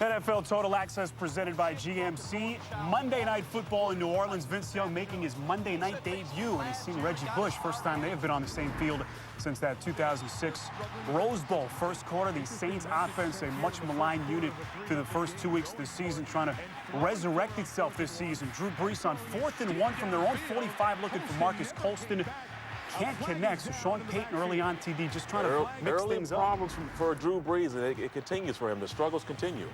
NFL Total Access presented by GMC. Monday Night Football in New Orleans. Vince Young making his Monday night debut, and he's seen Reggie Bush. First time they have been on the same field since that 2006 Rose Bowl. First quarter, the Saints offense, a much maligned unit through the first 2 weeks of the season, trying to resurrect itself this season. Drew Brees on 4th and 1 from their own 45, looking for Marcus Colston. Can't connect, so Sean Payton early on TD just trying to mix things up. Problems for Drew Brees, and it continues for him. The struggles continue.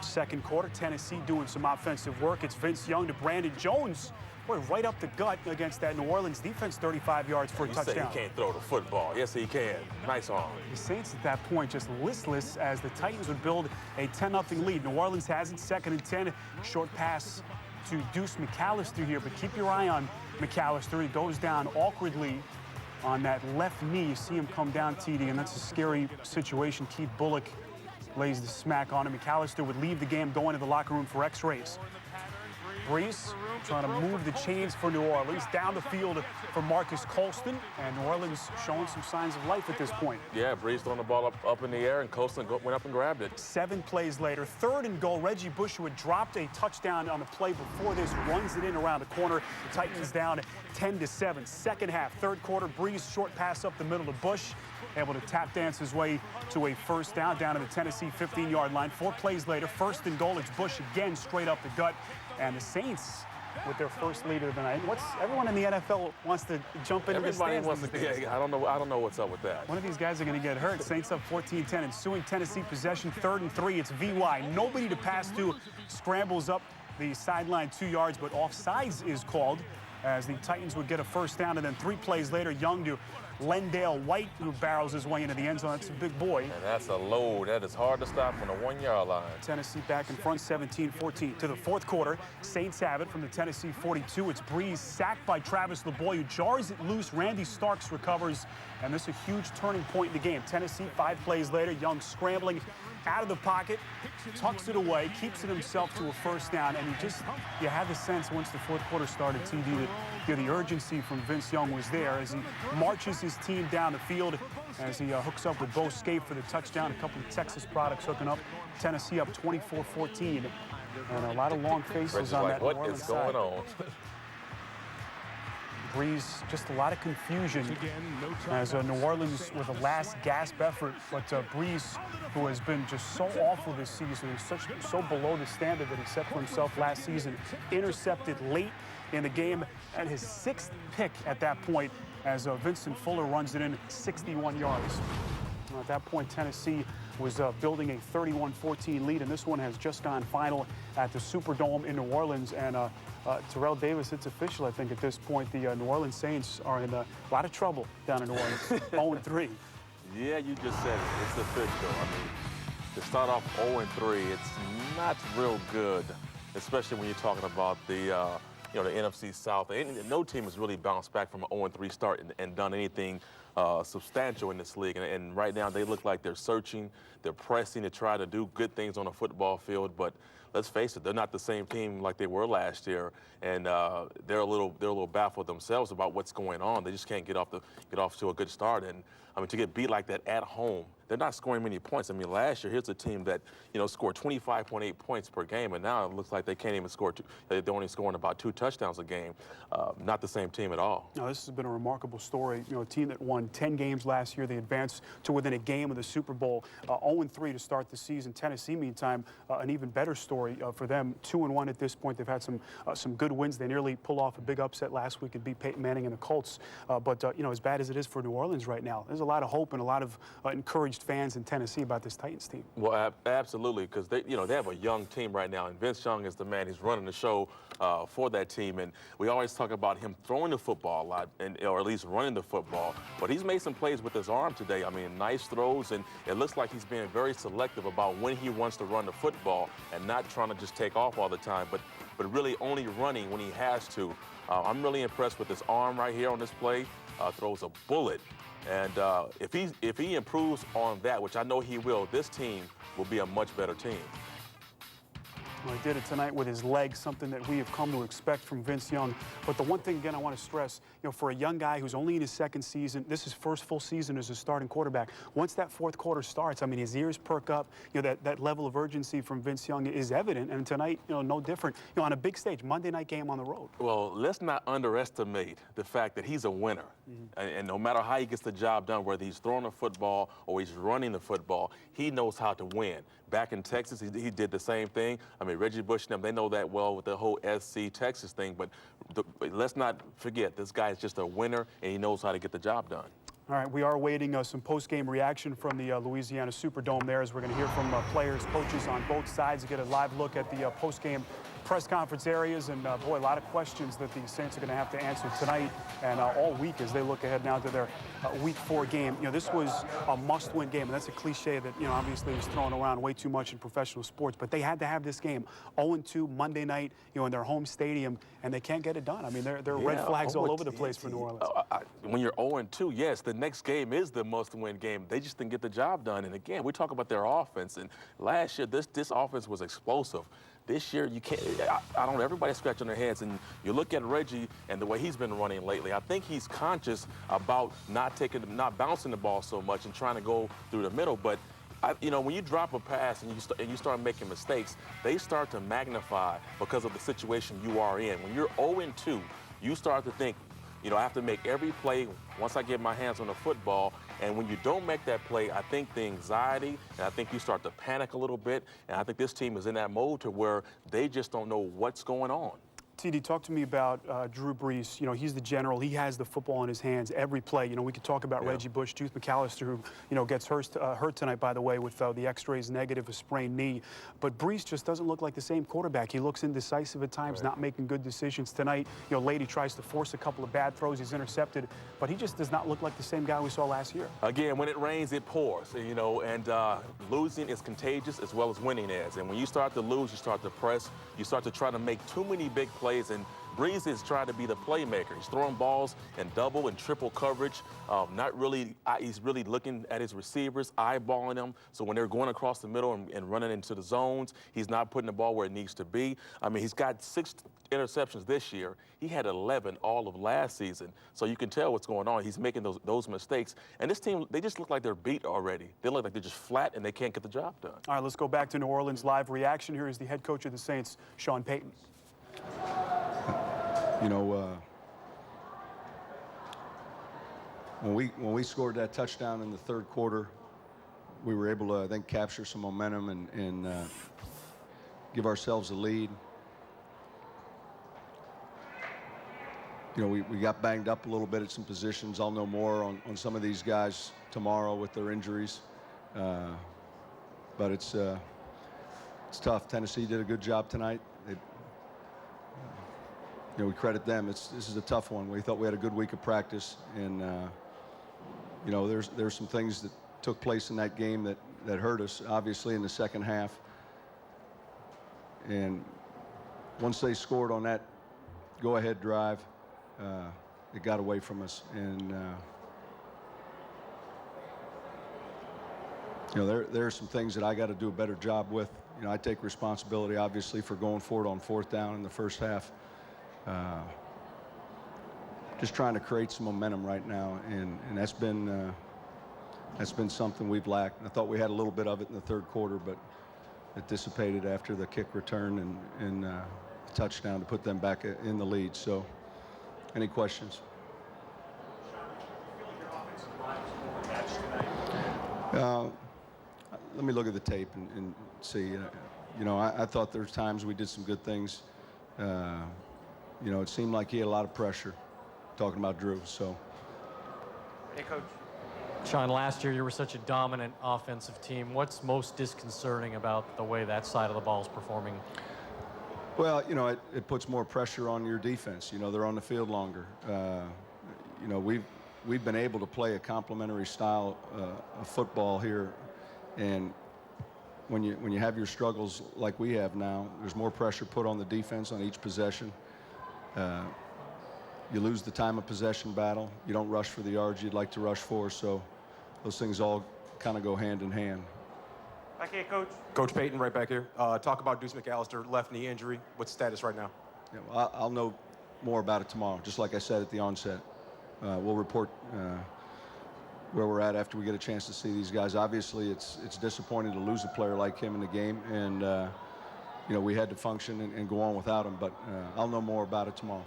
Second quarter, Tennessee doing some offensive work. It's Vince Young to Brandon Jones. Boy, right up the gut against that New Orleans defense, 35 yards for a touchdown. Say he can't throw the football. Yes, he can. Nice arm. The Saints at that point just listless as the Titans would build a 10-0 lead. New Orleans has it, 2nd and 10. Short pass to Deuce McAllister here, but keep your eye on McAllister. He goes down awkwardly on that left knee. You see him come down, TD, and that's a scary situation. Keith Bullock lays the smack on him. McAllister would leave the game, go into the locker room for x-rays. Brees trying to move the chains for New Orleans. Down the field for Marcus Colston, and New Orleans showing some signs of life at this point. Yeah, Brees throwing the ball up in the air, and Colston went up and grabbed it. 7 plays later, 3rd and goal. Reggie Bush, who had dropped a touchdown on the play before this, runs it in around the corner. The Titans down 10-7. Second half, 3rd quarter, Brees short pass up the middle to Bush, able to tap dance his way to a first down to the Tennessee 15-yard line. 4 plays later, 1st and goal. It's Bush again, straight up the gut. And the Saints with their first lead of the night. Everyone in the NFL wants to jump into the stands. I don't know what's up with that. One of these guys are going to get hurt. Saints up 14-10, ensuing Tennessee possession, 3rd and 3. It's VY. Nobody to pass to. Scrambles up the sideline 2 yards, but offsides is called as the Titans would get a first down. And then 3 plays later, Young to Lendale White, who barrels his way into the end zone. That's a big boy. And that's a load. That is hard to stop on the 1-yard line. Tennessee back in front, 17-14. To the 4th quarter, Saints have it from the Tennessee 42. It's Brees sacked by Travis LeBoy, who jars it loose. Randy Starks recovers, and this is a huge turning point in the game. Tennessee 5 plays later, Young scrambling out of the pocket, tucks it away, keeps it himself to a first down, and you had the sense once the 4th quarter started, TD, that the urgency from Vince Young was there as he marches his team down the field, as he hooks up with Bo Scape for the touchdown. A couple of Texas products hooking up. Tennessee up 24-14, and a lot of long faces on that New Orleans side. What is going on? Brees, just a lot of confusion as New Orleans with a last gasp effort. But Brees, who has been just so awful this season, is so below the standard that he set for himself last season, intercepted late in the game at his 6th pick at that point as Vincent Fuller runs it in 61 yards. At that point, Tennessee was building a 31-14 lead, and this one has just gone final at the Superdome in New Orleans. And Terrell Davis, it's official, I think, at this point. The New Orleans Saints are in a lot of trouble down in New Orleans, 0-3. Yeah, you just said it. It's official. I mean, to start off 0-3, it's not real good, especially when you're talking about the the NFC South. No team has really bounced back from an 0-3 start and done anything substantial in this league. And right now, they look like they're searching, they're pressing to try to do good things on a football field. But let's face it, they're not the same team like they were last year, and they're a little baffled themselves about what's going on. They just can't get off to a good start. And I mean, to get beat like that at home, they're not scoring many points. I mean, last year, here's a team that, scored 25.8 points per game, and now it looks like they can't even score they're only scoring about 2 touchdowns a game. Not the same team at all. No, this has been a remarkable story. A team that won 10 games last year. They advanced to within a game of the Super Bowl. 0-3 to start the season. Tennessee, meantime, an even better story for them. 2-1 at this point. They've had some good wins. They nearly pulled off a big upset last week and beat Peyton Manning and the Colts. But as bad as it is for New Orleans right now, there's a lot of hope and a lot of encouraged fans in Tennessee about this Titans team. Well, absolutely, because they have a young team right now, and Vince Young is the man. He's running the show for that team, and we always talk about him throwing the football a lot, or at least running the football. But he's made some plays with his arm today. I mean, nice throws, and it looks like he's being very selective about when he wants to run the football and not trying to just take off all the time, but really only running when he has to. I'm really impressed with his arm right here on this play. Throws a bullet. And if he improves on that, which I know he will, this team will be a much better team. Well, he did it tonight with his legs, something that we have come to expect from Vince Young. But the one thing, again, I want to stress, for a young guy who's only in his second season, this is his first full season as a starting quarterback. Once that fourth quarter starts, I mean, his ears perk up. That level of urgency from Vince Young is evident. And tonight, no different. On a big stage, Monday night game on the road. Well, let's not underestimate the fact that he's a winner. And no matter how he gets the job done, whether he's throwing the football or he's running the football, he knows how to win. Back in Texas, he did the same thing. I mean, Reggie Bush and them, they know that well with the whole SC Texas thing, but let's not forget, this guy is just a winner, and he knows how to get the job done. All right, we are waiting some post-game reaction from the Louisiana Superdome there, as we're going to hear from players, coaches on both sides to get a live look at the post-game press conference areas. And, boy, a lot of questions that the Saints are going to have to answer tonight and all week as they look ahead now to their Week 4 game. This was a must-win game, and that's a cliche that, obviously is thrown around way too much in professional sports. But they had to have this game 0-2 Monday night, in their home stadium, and they can't get it done. I mean, there are red flags all over the place for New Orleans. When you're 0-2, yes, the next game is the must-win game. They just didn't get the job done. And again, we talk about their offense. And last year, this offense was explosive. This year, you can't. I don't know. Everybody's scratching their heads, and you look at Reggie and the way he's been running lately. I think he's conscious about not bouncing the ball so much and trying to go through the middle. But when you drop a pass and you start making mistakes, they start to magnify because of the situation you are in. When you're 0-2, you start to think, I have to make every play once I get my hands on the football. And when you don't make that play, I think the anxiety, and I think you start to panic a little bit. And I think this team is in that mode to where they just don't know what's going on. TD, talk to me about Drew Brees. He's the general. He has the football in his hands every play. We could talk about Reggie Bush, Juice McAllister, who, gets hurt tonight, by the way, with the X-rays negative, a sprained knee. But Brees just doesn't look like the same quarterback. He looks indecisive at times, not making good decisions. Tonight, Lady tries to force a couple of bad throws. He's intercepted, but he just does not look like the same guy we saw last year. Again, when it rains, it pours, and losing is contagious as well as winning is. And when you start to lose, you start to press. You start to try to make too many big plays. And Brees is trying to be the playmaker. He's throwing balls in double and triple coverage. He's really looking at his receivers, eyeballing them. So when they're going across the middle and running into the zones, he's not putting the ball where it needs to be. I mean, he's got 6 interceptions this year. He had 11 all of last season. So you can tell what's going on. He's making those mistakes. And this team, they just look like they're beat already. They look like they're just flat and they can't get the job done. All right, let's go back to New Orleans live reaction. Here is the head coach of the Saints, Sean Payton. When we scored that touchdown in the third quarter, we were able to, I think, capture some momentum and give ourselves a lead. We got banged up a little bit at some positions. I'll know more on some of these guys tomorrow with their injuries. But it's tough. Tennessee did a good job tonight. We credit them. This is a tough one. We thought we had a good week of practice, and there's some things that took place in that game that hurt us, obviously, in the second half. And once they scored on that go-ahead drive, it got away from us. And there are some things that I got to do a better job with. I take responsibility, obviously, for going for it on fourth down in the first half. Just trying to create some momentum right now, and that's been something we've lacked. I thought we had a little bit of it in the third quarter, but it dissipated after the kick return and the touchdown to put them back in the lead. So, any questions? Let me look at the tape and see. I thought there's times we did some good things. It seemed like he had a lot of pressure, talking about Drew, so. Hey, Coach. Sean, last year you were such a dominant offensive team. What's most disconcerting about the way that side of the ball is performing? Well, it puts more pressure on your defense. They're on the field longer. We've been able to play a complementary style of football here, and when you have your struggles like we have now, there's more pressure put on the defense on each possession. You lose the time of possession battle. You don't rush for the yards you'd like to rush for, so those things all kind of go hand in hand. Back here, Coach. Coach Payton, right back here. Talk about Deuce McAllister, left knee injury. What's the status right now? Yeah, well, I'll know more about it tomorrow, just like I said at the onset. We'll report where we're at after we get a chance to see these guys. Obviously, it's disappointing to lose a player like him in the game, and you know, we had to function and go on without him, but I'll know more about it tomorrow.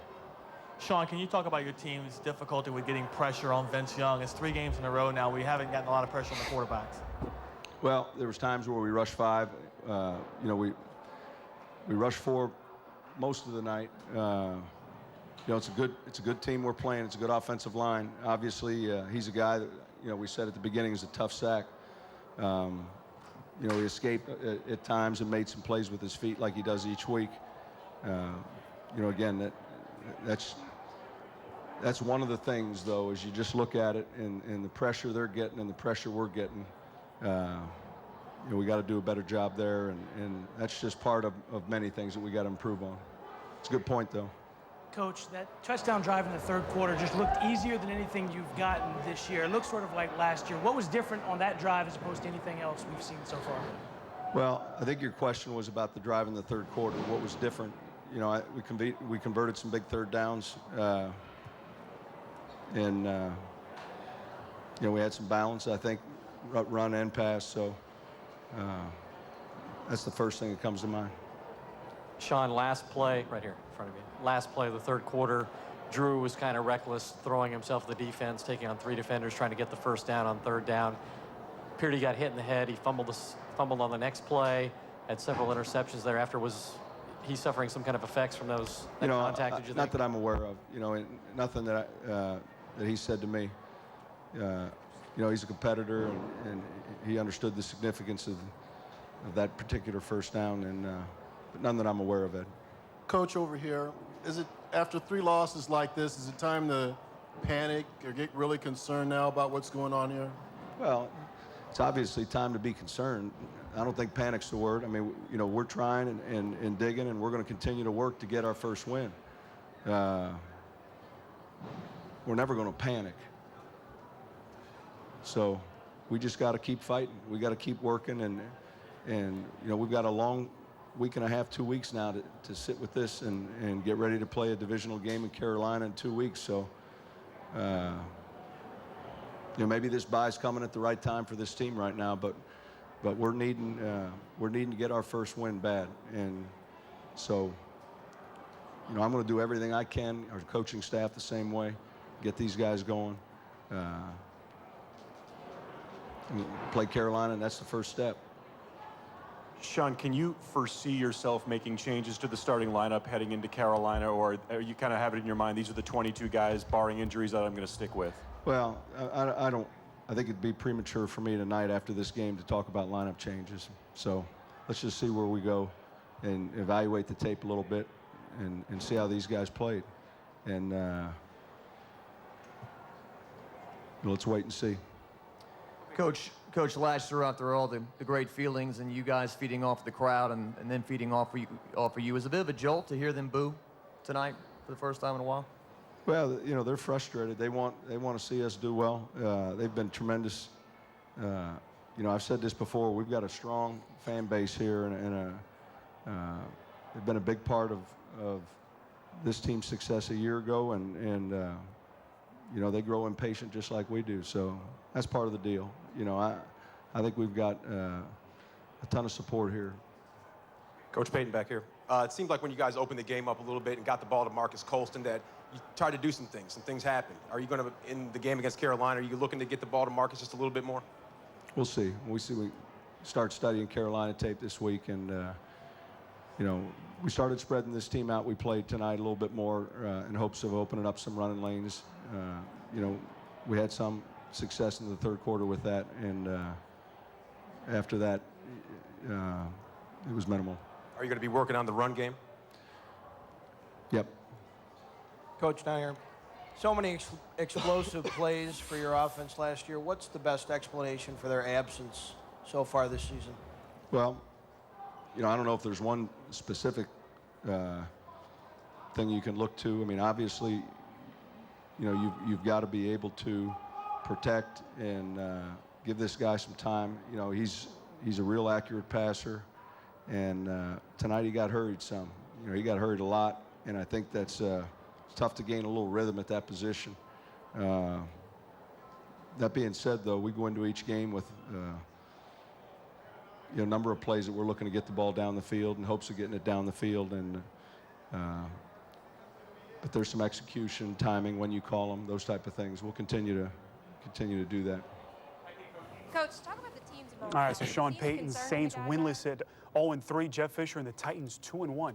Sean, can you talk about your team's difficulty with getting pressure on Vince Young? It's 3 games in a row now. We haven't gotten a lot of pressure on the quarterbacks. Well, there was times where we rushed 5. You know, we rushed 4 most of the night. You know, it's a good team we're playing. It's a good offensive line. Obviously, he's a guy that, you know, we said at the beginning is a tough sack. You know, he escaped at times and made some plays with his feet like he does each week. You know, again, that's one of the things, though, is you just look at it and the pressure they're getting and the pressure we're getting. You know, we got to do a better job there, and that's just part of many things that we got to improve on. It's a good point, though. Coach, that touchdown drive in the third quarter just looked easier than anything you've gotten this year. It looked sort of like last year. What was different on that drive as opposed to anything else we've seen so far? Well, I think your question was about the drive in the third quarter. What was different? You know, we converted some big third downs, and you know, we had some balance, I think, run and pass. So that's the first thing that comes to mind. Sean, last play, right here in front of you. Last play of the third quarter, Drew was kind of reckless, throwing himself to the defense, taking on 3 defenders, trying to get the first down on third down. Appeared he got hit in the head. He fumbled on the next play, had several interceptions thereafter. Was he suffering some kind of effects from that contact, did you think? Not that I'm aware of. You know, nothing that he said to me. You know, he's a competitor, and he understood the significance of that particular first down, and but none that I'm aware of, Ed. Coach, over here, is it, after 3 losses like this, is it time to panic or get really concerned now about what's going on here? Well, it's obviously time to be concerned. I don't think panic's the word. I mean, you know, we're trying and digging, and we're going to continue to work to get our first win. We're never going to panic. So we just got to keep fighting. We got to keep working, and you know, we've got a long week and a half, 2 weeks now to sit with this and get ready to play a divisional game in Carolina in 2 weeks. So, you know, maybe this bye's coming at the right time for this team right now, but we're needing to get our first win bad. And so, you know, I'm going to do everything I can. Our coaching staff the same way. Get these guys going. Play Carolina, and that's the first step. Sean, can you foresee yourself making changes to the starting lineup heading into Carolina, or you kind of have it in your mind, these are the 22 guys, barring injuries, that I'm going to stick with? Well, I don't. I think it'd be premature for me tonight after this game to talk about lineup changes. So let's just see where we go and evaluate the tape a little bit and see how these guys played. And let's wait and see. Coach, last year after all the great feelings and you guys feeding off the crowd and then feeding off of you, was a bit of a jolt to hear them boo tonight for the first time in a while? Well, you know, they're frustrated. They want to see us do well. They've been tremendous. You know, I've said this before. We've got a strong fan base here, and they've been a big part of this team's success a year ago, and you know, they grow impatient just like we do. So that's part of the deal. You know, I think we've got a ton of support here. Coach Payton back here. It seemed like when you guys opened the game up a little bit and got the ball to Marcus Colston that you tried to do some things happened. Are you going to, in the game against Carolina, are you looking to get the ball to Marcus just a little bit more? We'll see. We start studying Carolina tape this week, and you know, we started spreading this team out. We played tonight a little bit more in hopes of opening up some running lanes. You know, we had some success in the third quarter with that, and after that, it was minimal. Are you going to be working on the run game? Yep. Coach, down here, so many explosive plays for your offense last year. What's the best explanation for their absence so far this season? Well, you know, I don't know if there's one specific thing you can look to. I mean, obviously, you know, you've got to be able to protect and give this guy some time. You know, he's he's a real accurate passer. And tonight he got hurried some. You know, he got hurried a lot, and I think that's it's tough to gain a little rhythm at that position. That being said, though, we go into each game with a number of plays that we're looking to get the ball down the field in hopes of getting it down the field. And but there's some execution, timing, when you call them, those type of things. We'll continue to do that. Coach, talk about the team's All right, so Sean Payton's Saints winless at 0-3. Jeff Fisher and the Titans 2-1.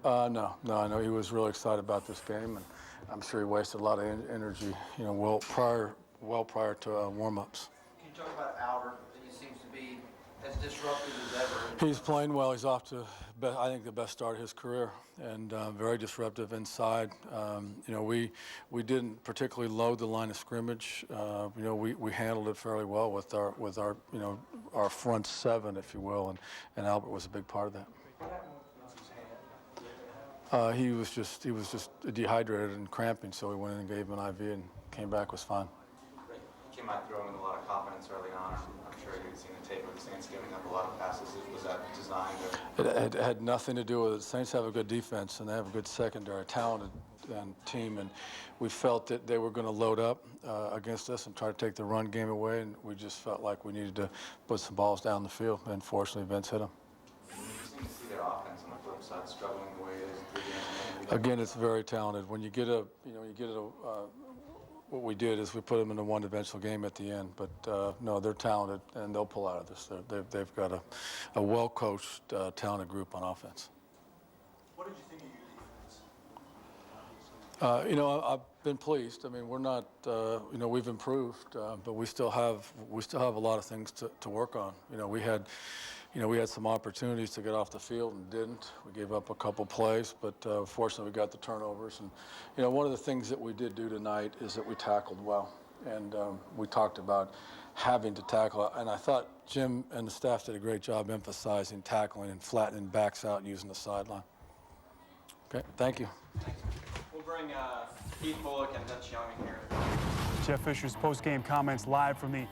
No, I know he was really excited about this game, and I'm sure he wasted a lot of energy, well prior to warm-ups. Can you talk about Albert? He seems to be as disruptive as ever. He's playing well. He's off to, I think, the best start of his career, and very disruptive inside. We didn't particularly load the line of scrimmage. We handled it fairly well with our front seven, if you will, and Albert was a big part of that. He was just dehydrated and cramping, so we went in and gave him an IV and came back, was fine. He came out throwing with a lot of confidence early on. I'm sure you've seen the tape of the Saints giving up a lot of passes. Was that designed? It had nothing to do with it. The Saints have a good defense, and they have a good secondary, talented team, and we felt that they were going to load up against us and try to take the run game away, and we just felt like we needed to put some balls down the field, and fortunately Vince hit them. You seem to see their offense on the flip side struggling the way it is in 3 games. Again, it's very talented. When you get what we did is we put them in a one-dimensional game at the end. But no, they're talented, and they'll pull out of this. They've got a well-coached, talented group on offense. What did you think of your defense? I've been pleased. I mean, we're not, we've improved, but we still have a lot of things to work on. We had some opportunities to get off the field and didn't. We gave up a couple plays, but fortunately we got the turnovers. And one of the things that we did do tonight is that we tackled well, and we talked about having to tackle. And I thought Jim and the staff did a great job emphasizing tackling and flattening backs out using the sideline. Okay, thank you. We'll bring Keith Bullock and Vince Young in here. Jeff Fisher's post-game comments live from the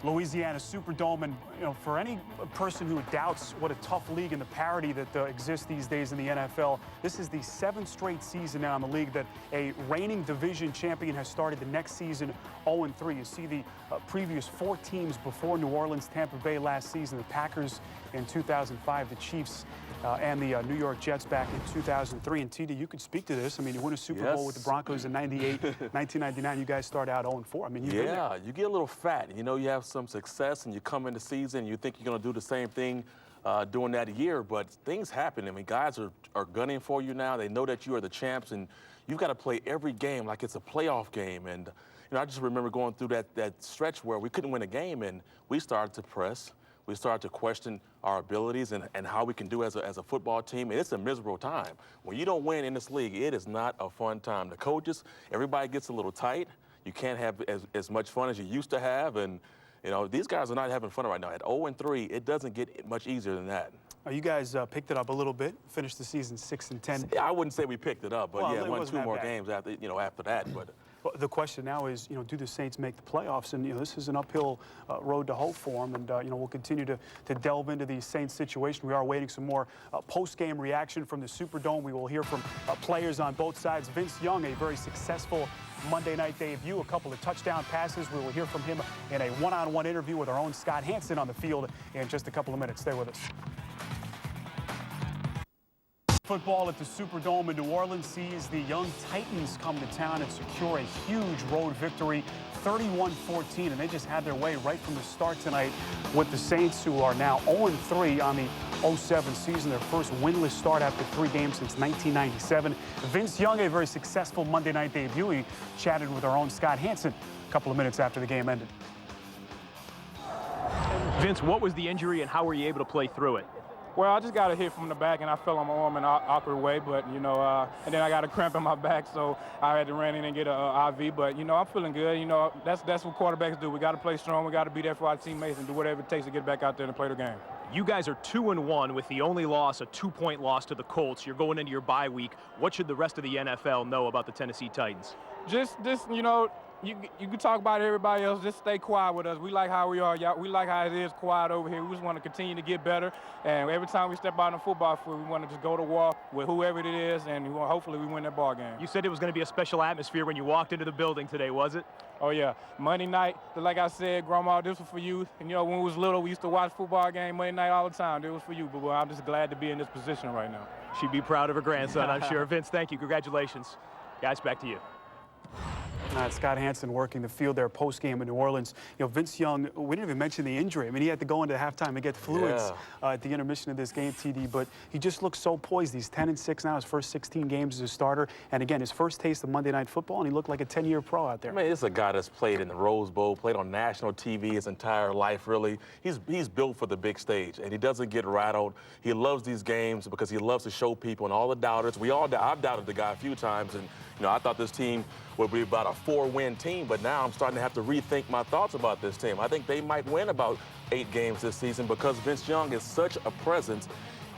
Louisiana Superdome. And for any person who doubts what a tough league and the parity that exists these days in the NFL, this is the 7th straight season now in the league that a reigning division champion has started the next season 0-3. You see the previous 4 teams before New Orleans, Tampa Bay last season, the Packers in 2005, the Chiefs and the New York Jets back in 2003. And TD, you could speak to this. I mean, you win a Super Bowl with the Broncos in 98, 1999. You guys start out 0-4. I mean, you you get a little fat. You have some success, and you come into the season, and you think you're going to do the same thing during that year, but things happen. I mean, guys are gunning for you now. They know that you are the champs, and you've got to play every game like it's a playoff game. And I just remember going through that stretch where we couldn't win a game, and we started to press. We started to question our abilities and how we can do as a football team. And it's a miserable time. When you don't win in this league, it is not a fun time. The coaches, everybody gets a little tight. You can't have as much fun as you used to have. And, these guys are not having fun right now. At 0-3, it doesn't get much easier than that. You guys picked it up a little bit, finished the season 6-10. Yeah, I wouldn't say we picked it up, but well, yeah, won 2 more bad. games after, after that. But the question now is, do the Saints make the playoffs? And, this is an uphill road to hope for them. And, we'll continue to delve into the Saints situation. We are waiting some more post-game reaction from the Superdome. We will hear from players on both sides. Vince Young, a very successful Monday night debut, a couple of touchdown passes. We will hear from him in a one-on-one interview with our own Scott Hansen on the field in just a couple of minutes. Stay with us. Football at the Superdome in New Orleans sees the young Titans come to town and secure a huge road victory, 31-14, and they just had their way right from the start tonight with the Saints, who are now 0-3 on the 07 season, their first winless start after 3 games since 1997. Vince Young, a very successful Monday night debut. He chatted with our own Scott Hansen a couple of minutes after the game ended. Vince, what was the injury and how were you able to play through it? Well, I just got a hit from the back, and I fell on my arm in an awkward way, but, and then I got a cramp in my back, so I had to run in and get an IV. But, I'm feeling good. That's what quarterbacks do. We got to play strong. We got to be there for our teammates and do whatever it takes to get back out there and play the game. You guys are 2-1 with the only loss, a 2-point loss to the Colts. You're going into your bye week. What should the rest of the NFL know about the Tennessee Titans? Just you can talk about everybody else. Just stay quiet with us. We like how we are. Y'all, we like how it is quiet over here. We just want to continue to get better. And every time we step out on the football field, we want to just go to war with whoever it is, and hopefully we win that ball game. You said it was going to be a special atmosphere when you walked into the building today, was it? Oh, yeah. Monday night, like I said, Grandma, this was for you. And, you know, when we was little, we used to watch football game Monday night all the time. This was for you. But well, I'm just glad to be in this position right now. She'd be proud of her grandson, I'm sure. Vince, thank you. Congratulations. Guys, back to you. Scott Hansen working the field there post-game in New Orleans. You know, Vince Young, we didn't even mention the injury. I mean, he had to go into halftime and get fluids at the intermission of this game, TD, but he just looks so poised. He's 10-6 now, his first 16 games as a starter. And again, his first taste of Monday Night Football, and he looked like a 10-year pro out there. I mean, it's a guy that's played in the Rose Bowl, played on national TV his entire life, really. He's built for the big stage, and he doesn't get rattled. He loves these games because he loves to show people, and all the doubters. I've doubted the guy a few times, and, you know, I thought this team would be about a 4-win team, but now I'm starting to have to rethink my thoughts about this team. I think they might win about 8 games this season because Vince Young is such a presence.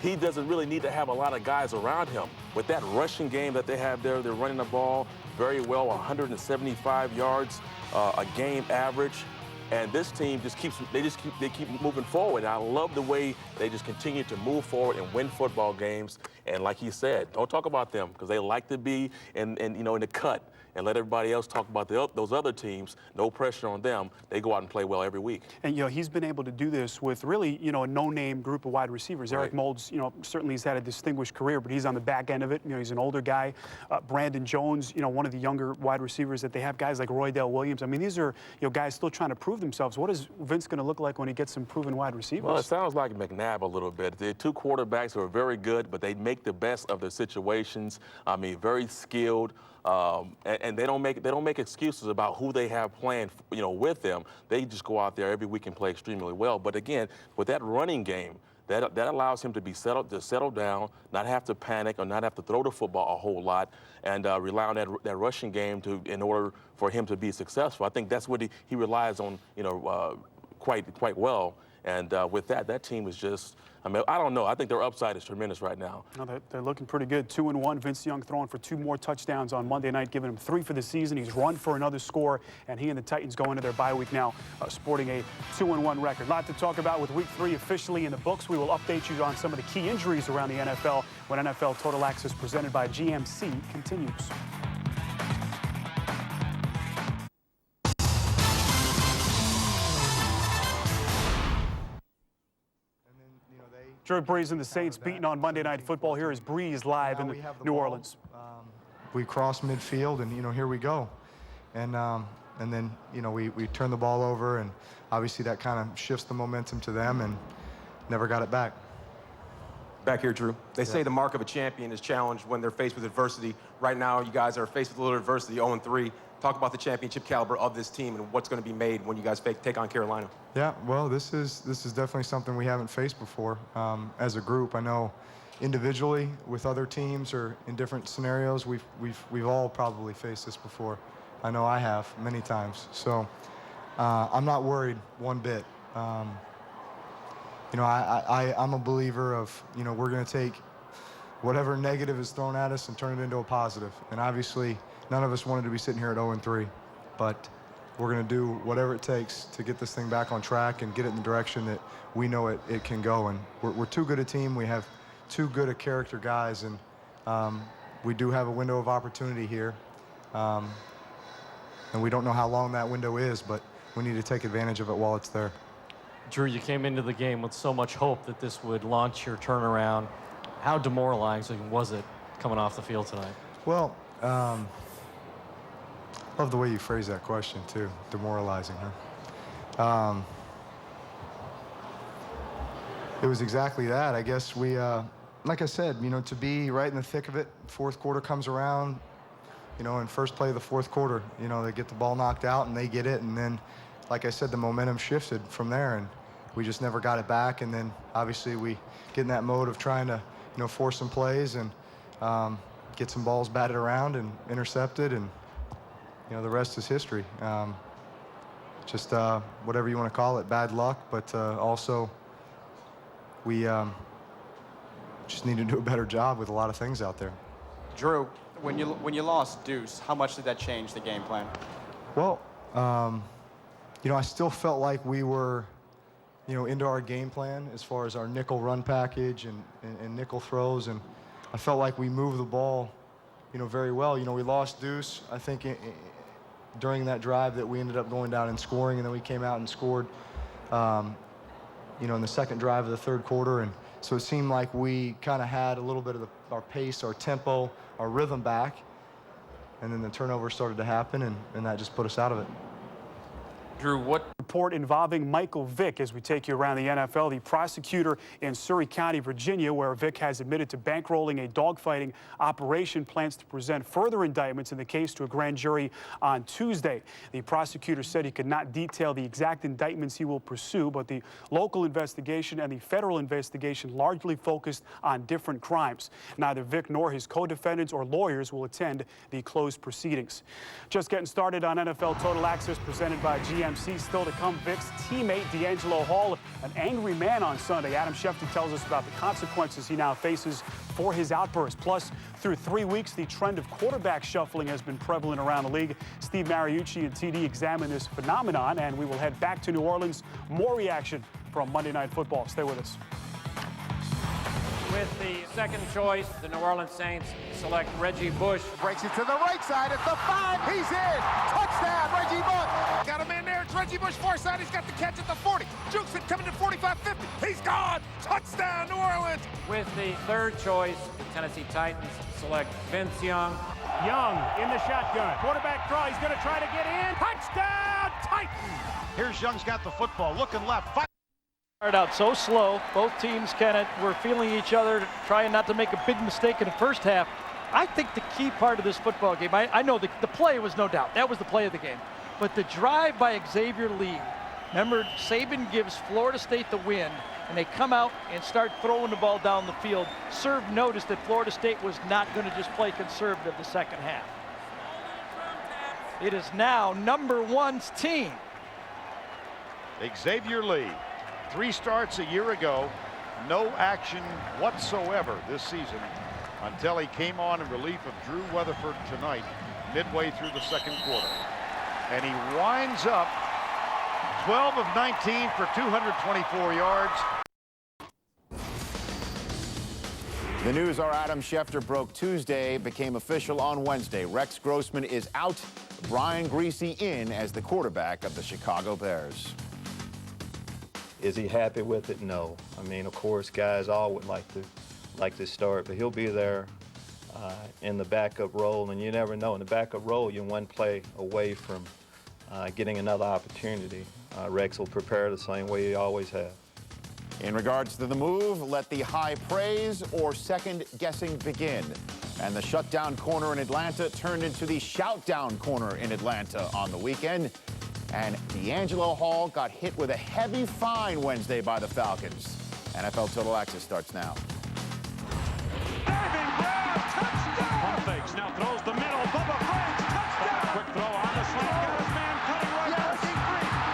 He doesn't really need to have a lot of guys around him. With that rushing game that they have there, they're running the ball very well, 175 yards a game average. And this team just keeps moving forward. And I love the way they just continue to move forward and win football games. And like he said, don't talk about them because they like to be in the cut and let everybody else talk about those other teams. No pressure on them. They go out and play well every week. And, you know, he's been able to do this with really, you know, a no-name group of wide receivers. Eric Moulds, you know, certainly he's had a distinguished career, but he's on the back end of it. You know, he's an older guy. Brandon Jones, you know, one of the younger wide receivers that they have, guys like Roydell Williams. I mean, these are, you know, guys still trying to prove themselves. What is Vince going to look like when he gets some proven wide receivers? Well, it sounds like McNabb a little bit. They're 2 quarterbacks who are very good, but they make the best of their situations. I mean, very skilled. And they don't make excuses about who they have playing, you know, with them. They just go out there every week and play extremely well. But again, with that running game, that allows him to settle down, not have to panic or not have to throw the football a whole lot, and rely on that rushing game in order for him to be successful. I think that's what he relies on, you know, quite well. And with that team is just, I mean, I don't know. I think their upside is tremendous right now. No, they're looking pretty good. 2-1. Vince Young throwing for 2 more touchdowns on Monday night, giving him 3 for the season. He's run for another score, and he and the Titans go into their bye week now, sporting a 2-1 record. A lot to talk about with Week 3 officially in the books. We will update you on some of the key injuries around the NFL when NFL Total Access presented by GMC continues. Drew Brees and the Saints beaten on Monday Night Football. Here is Brees live in New Orleans. We cross midfield, and, you know, here we go. And then, you know, we turn the ball over, and obviously that kind of shifts the momentum to them, and never got it back. Back here, Drew. They say the mark of a champion is challenged when they're faced with adversity. Right now, you guys are faced with a little adversity, 0-3. Talk about the championship caliber of this team and what's going to be made when you guys take on Carolina. Yeah, well, this is definitely something we haven't faced before as a group. I know individually with other teams or in different scenarios, we've all probably faced this before. I know I have many times. So I'm not worried one bit. You know, I'm a believer of, you know, we're going to take whatever negative is thrown at us and turn it into a positive. And obviously, none of us wanted to be sitting here at 0-3, but we're going to do whatever it takes to get this thing back on track and get it in the direction that we know it can go. And we're too good a team. We have too good a character guys, and we do have a window of opportunity here. And we don't know how long that window is, but we need to take advantage of it while it's there. Drew, you came into the game with so much hope that this would launch your turnaround. How demoralizing was it coming off the field tonight? Well, love the way you phrase that question, too. Demoralizing, huh? It was exactly that. I guess we, like I said, you know, to be right in the thick of it, fourth quarter comes around, you know, in first play of the fourth quarter, you know, they get the ball knocked out and they get it. And then, like I said, the momentum shifted from there, and we just never got it back. And then, obviously, we get in that mode of trying to, you know, force some plays and get some balls batted around and intercepted, and, you know, the rest is history. Just whatever you want to call it, bad luck, but also we just need to do a better job with a lot of things out there. Drew, when you lost Deuce, how much did that change the game plan? Well, you know, I still felt like we were, you know, into our game plan as far as our nickel run package and nickel throws, and I felt like we moved the ball, you know, very well. You know, we lost Deuce, I think, during that drive that we ended up going down and scoring, and then we came out and scored, you know, in the second drive of the third quarter, and so it seemed like we kind of had a little bit of our pace, our tempo, our rhythm back, and then the turnover started to happen, and that just put us out of it. Drew, what report involving Michael Vick as we take you around the NFL? The prosecutor in Surrey County, Virginia, where Vick has admitted to bankrolling a dogfighting operation, plans to present further indictments in the case to a grand jury on Tuesday. The prosecutor said he could not detail the exact indictments he will pursue, but the local investigation and the federal investigation largely focused on different crimes. Neither Vick nor his co-defendants or lawyers will attend the closed proceedings. Just getting started on NFL Total Access presented by GM. Still to come, Vick's teammate D'Angelo Hall, an angry man on Sunday. Adam Schefter tells us about the consequences he now faces for his outburst. Plus, through 3 weeks, the trend of quarterback shuffling has been prevalent around the league. Steve Mariucci and TD examine this phenomenon, and we will head back to New Orleans. More reaction from Monday Night Football. Stay with us. With the second choice, the New Orleans Saints select Reggie Bush. Breaks it to the right side at the 5. He's in. Touchdown, Reggie Bush. Got a man there. It's Reggie Bush, far side. He's got the catch at the 40. Jukes it coming to 45-50. He's gone. Touchdown, New Orleans. With the third choice, the Tennessee Titans select Vince Young. Young in the shotgun. Quarterback draw. He's going to try to get in. Touchdown, Titans. Here's Young's got the football. Looking left. Started out so slow. Both teams were feeling each other, trying not to make a big mistake in the first half. I think the key part of this football game, I know the play was no doubt. That was the play of the game. But the drive by Xavier Lee, remember, Saban gives Florida State the win, and they come out and start throwing the ball down the field. Served notice that Florida State was not going to just play conservative the second half. It is now number one's team. Xavier Lee. 3 starts a year ago, no action whatsoever this season until he came on in relief of Drew Weatherford tonight, midway through the second quarter. And he winds up 12 of 19 for 224 yards. The news our Adam Schefter broke Tuesday became official on Wednesday. Rex Grossman is out, Brian Griese in as the quarterback of the Chicago Bears. Is he happy with it? No. I mean, of course, guys all would like to start, but he'll be there in the backup role, and you never know. In the backup role, you're one play away from getting another opportunity. Rex will prepare the same way he always has. In regards to the move, let the high praise or second guessing begin. And the shutdown corner in Atlanta turned into the shout-down corner in Atlanta on the weekend. And D'Angelo Hall got hit with a heavy fine Wednesday by the Falcons. NFL Total Access starts now. Diving grab, touchdown! Pump fakes, now throws the middle. Bubba Franks, touchdown! Quick throw on the slant, got his man cutting right, breaking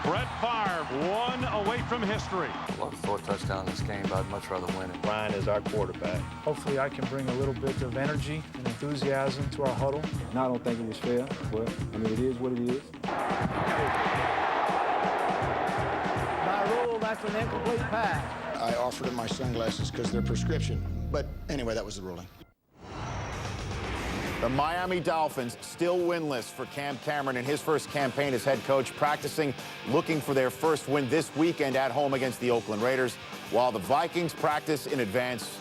free. Brett Favre, 1 away from history. I'd love to throw a touchdown in this game, but I'd much rather win it. Brian is our quarterback. Hopefully I can bring a little bit of energy and enthusiasm to our huddle. No, I don't think it was fair, but I mean, it is what it is. By rule, that's an incomplete pass. I offered him my sunglasses because they're prescription. But anyway, that was the ruling. The Miami Dolphins still winless for Cam Cameron in his first campaign as head coach, practicing, looking for their first win this weekend at home against the Oakland Raiders, while the Vikings practice in advance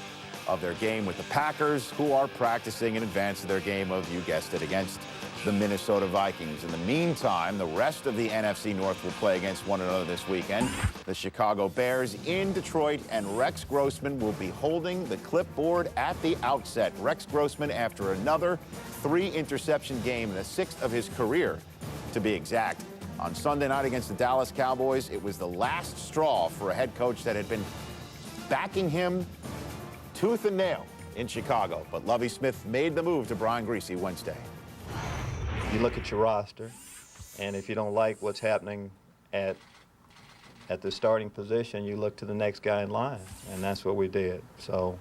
of their game with the Packers, who are practicing in advance of their game of, you guessed it, against the Minnesota Vikings. In the meantime, the rest of the NFC North will play against one another this weekend. The Chicago Bears in Detroit, and Rex Grossman will be holding the clipboard at the outset. Rex Grossman, after another 3-interception game, the 6th of his career, to be exact. On Sunday night against the Dallas Cowboys, it was the last straw for a head coach that had been backing him tooth and nail in Chicago. But Lovie Smith made the move to Brian Griese Wednesday. You look at your roster, and if you don't like what's happening at the starting position, you look to the next guy in line, and that's what we did. So,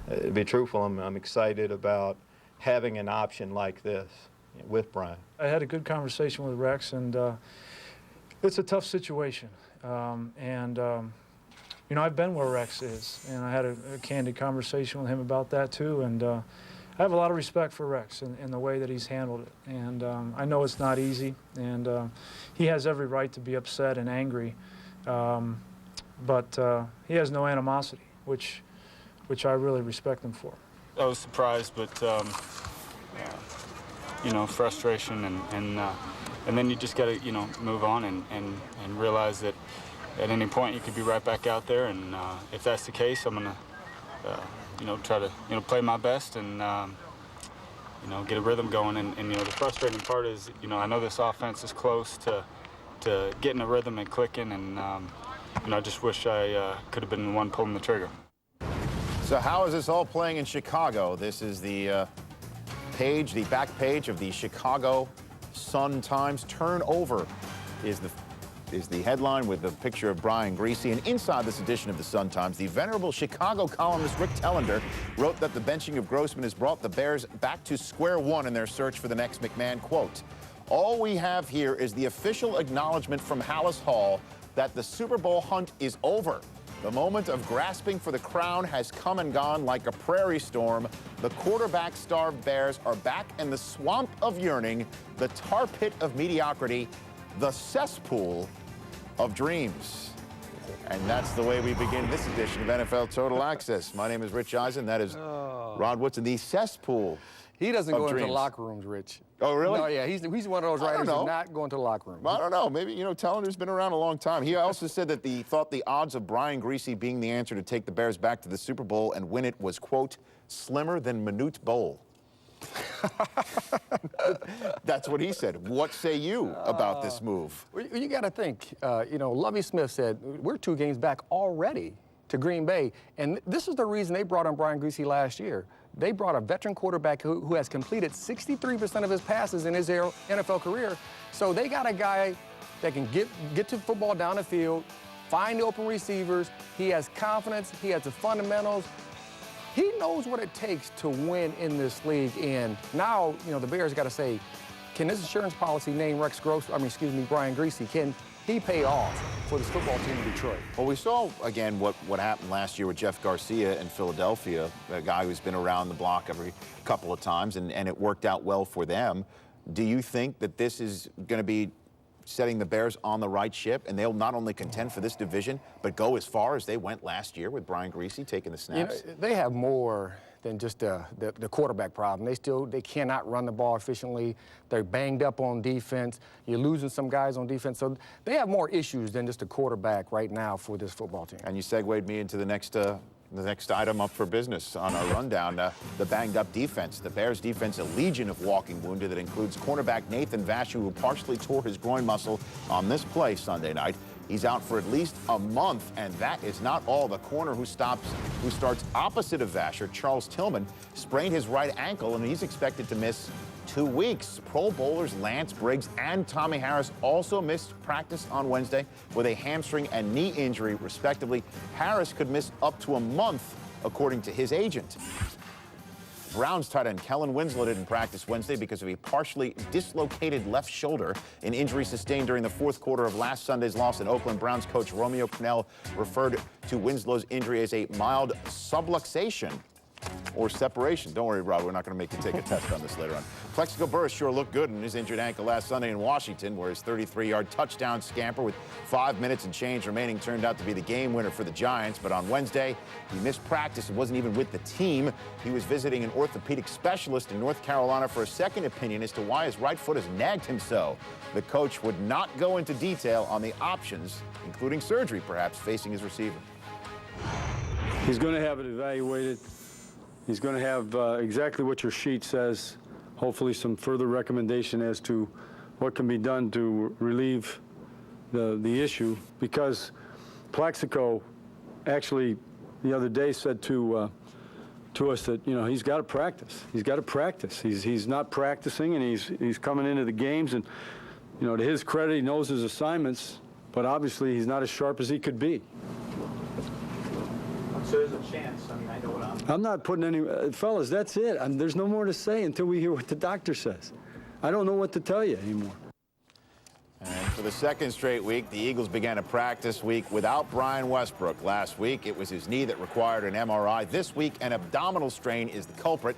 to be truthful, I'm excited about having an option like this. with Brian. I had a good conversation with Rex, and it's a tough situation. You know, I've been where Rex is, and I had a candid conversation with him about that too. And I have a lot of respect for Rex and the way that he's handled it. And I know it's not easy, and he has every right to be upset and angry. But he has no animosity, which I really respect him for. I was surprised, but you know, frustration, and then you just got to, you know, move on and realize that at any point you could be right back out there. And if that's the case, I'm gonna, you know, try to, you know, play my best and you know, get a rhythm going. And you know, the frustrating part is, you know, I know this offense is close to getting a rhythm and clicking, and you know, I just wish I could have been the one pulling the trigger. So how is this all playing in Chicago? This is the page, the back page of the Chicago Sun-Times. Turnover is the headline with the picture of Brian Griese. And inside this edition of the Sun-Times, the venerable Chicago columnist Rick Tellender wrote that the benching of Grossman has brought the Bears back to square one in their search for the next McMahon. Quote, "All we have here is the official acknowledgement from Hallis Hall that the Super Bowl hunt is over. The moment of grasping for the crown has come and gone like a prairie storm. The quarterback-starved Bears are back in the swamp of yearning, the tar pit of mediocrity, the cesspool of dreams." And that's the way we begin this edition of NFL Total Access. My name is Rich Eisen. That is Rod Woodson, the cesspool. He doesn't go dreams. into locker rooms, Rich. Oh, really? No, yeah, he's one of those writers who's not going to the locker room. I don't know. Maybe, you know, Tellender's been around a long time. He also said that he thought the odds of Brian Griese being the answer to take the Bears back to the Super Bowl and win it was, quote, slimmer than Manute Bowl. That's what he said. What say you about this move? Well, you got to think, you know, Lovie Smith said, we're 2 games back already to Green Bay. And this is the reason they brought on Brian Griese last year. They brought a veteran quarterback who has completed 63% of his passes in his NFL career. So they got a guy that can get to football down the field, find the open receivers. He has confidence. He has the fundamentals. He knows what it takes to win in this league. And now, you know, the Bears got to say, can this insurance policy name Brian Griese? Can he pay off for this football team in Detroit? Well, we saw, again, what happened last year with Jeff Garcia in Philadelphia, a guy who's been around the block every couple of times, and it worked out well for them. Do you think that this is going to be setting the Bears on the right ship, and they'll not only contend for this division, but go as far as they went last year with Brian Griese taking the snaps? You know, they have more than just the quarterback problem. They cannot run the ball efficiently. They're banged up on defense. You're losing some guys on defense. So they have more issues than just a quarterback right now for this football team. And you segued me into the next item up for business on our rundown, the banged-up defense. The Bears' defense, a legion of walking wounded that includes cornerback Nathan Vasher, who partially tore his groin muscle on this play Sunday night. He's out for at least a month, and that is not all. The corner who starts opposite of Vasher, Charles Tillman, sprained his right ankle, and he's expected to miss 2 weeks. Pro Bowlers Lance Briggs and Tommy Harris also missed practice on Wednesday with a hamstring and knee injury, respectively. Harris could miss up to a month, according to his agent. Browns tight end Kellen Winslow didn't practice Wednesday because of a partially dislocated left shoulder, an injury sustained during the 4th quarter of last Sunday's loss in Oakland. Browns coach Romeo Crennel referred to Winslow's injury as a mild subluxation or separation. Don't worry, Rob, we're not going to make you take a test on this later on. Plexico Burress sure looked good in his injured ankle last Sunday in Washington, where his 33-yard touchdown scamper with 5 minutes and change remaining turned out to be the game winner for the Giants. But on Wednesday, he missed practice and wasn't even with the team. He was visiting an orthopedic specialist in North Carolina for a second opinion as to why his right foot has nagged him so. The coach would not go into detail on the options, including surgery perhaps, facing his receiver. He's going to have it evaluated. He's going to have exactly what your sheet says, hopefully some further recommendation as to what can be done to relieve the issue, because Plexico actually the other day said to us that, you know, he's got to practice. He's got to practice. He's not practicing, and he's coming into the games, and, you know, to his credit, he knows his assignments, but obviously he's not as sharp as he could be. So there's a chance. I mean, I know what I'm not putting any, fellas, that's it. There's no more to say until we hear what the doctor says. I don't know what to tell you anymore. And for the second straight week, the Eagles began a practice week without Brian Westbrook. Last week, it was his knee that required an MRI. This week, an abdominal strain is the culprit.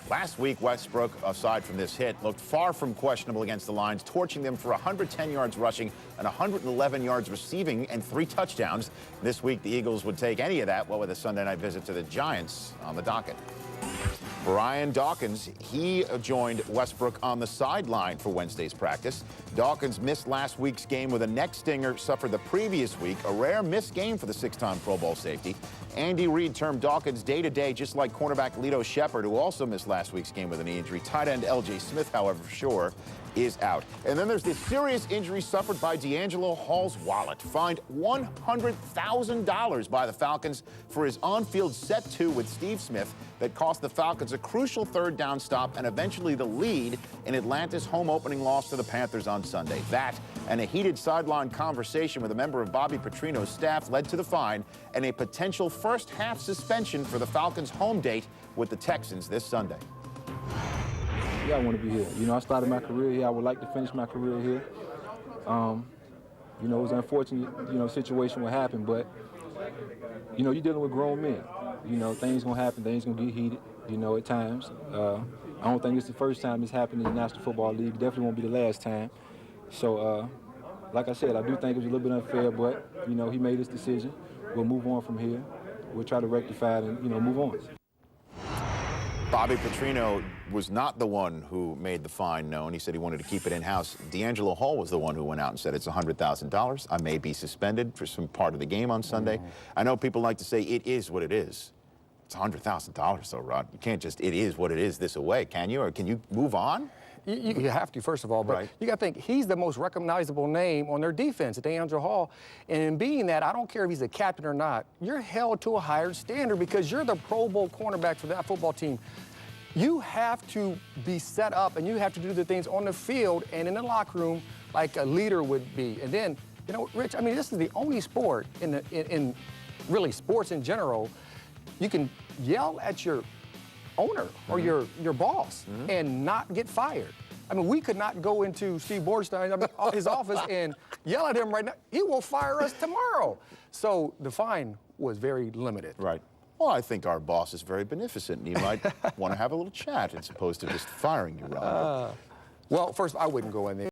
Last week, Westbrook, aside from this hit, looked far from questionable against the Lions, torching them for 110 yards rushing and 111 yards receiving and 3 touchdowns. This week, the Eagles would take any of that, with a Sunday night visit to the Giants on the docket. Brian Dawkins, he joined Westbrook on the sideline for Wednesday's practice. Dawkins missed last week's game with a neck stinger suffered the previous week, a rare missed game for the 6-time Pro Bowl safety. Andy Reid termed Dawkins day-to-day, just like cornerback Lito Shepherd, who also missed last week's game with a knee injury. Tight end L.J. Smith, however, for sure, is out. And then there's this serious injury suffered by D'Angelo Hall's wallet, fined $100,000 by the Falcons for his on-field set 2 with Steve Smith that cost the Falcons a crucial 3rd down stop and eventually the lead in Atlanta's home opening loss to the Panthers on Sunday. That and a heated sideline conversation with a member of Bobby Petrino's staff led to the fine and a potential first-half suspension for the Falcons' home date with the Texans this Sunday. Yeah, I want to be here. You know, I started my career here. I would like to finish my career here. You know, it was an unfortunate, situation what happened, but, you're dealing with grown men. Things going to happen. Things going to get heated, at times. I don't think it's the first time this happened in the National Football League. Definitely won't be the last time. So, like I said, I do think it was a little bit unfair, but, he made his decision. We'll move on from here. We'll try to rectify it and, move on. Bobby Petrino was not the one who made the fine known. He said he wanted to keep it in-house. D'Angelo Hall was the one who went out and said it's $100,000. I may be suspended for some part of the game on Sunday. I know people like to say it is what it is. It's $100,000 though, Rod. You can't just, it is what it is this away, can you? Or can you move on? You have to, first of all, but you got to think, he's the most recognizable name on their defense, D'Angelo Hall. And in being that, I don't care if he's a captain or not, you're held to a higher standard because you're the Pro Bowl cornerback for that football team. You have to be set up and you have to do the things on the field and in the locker room like a leader would be. And then, Rich, I mean, this is the only sport in really sports in general, you can yell at your owner or your boss and not get fired. I mean, we could not go into Steve Borstein, his office and yell at him right now. He will fire us tomorrow. So the fine was very limited. Right. Well, I think our boss is very beneficent, and he might want to have a little chat as opposed to just firing you, Ron. Well, first, I wouldn't go in there.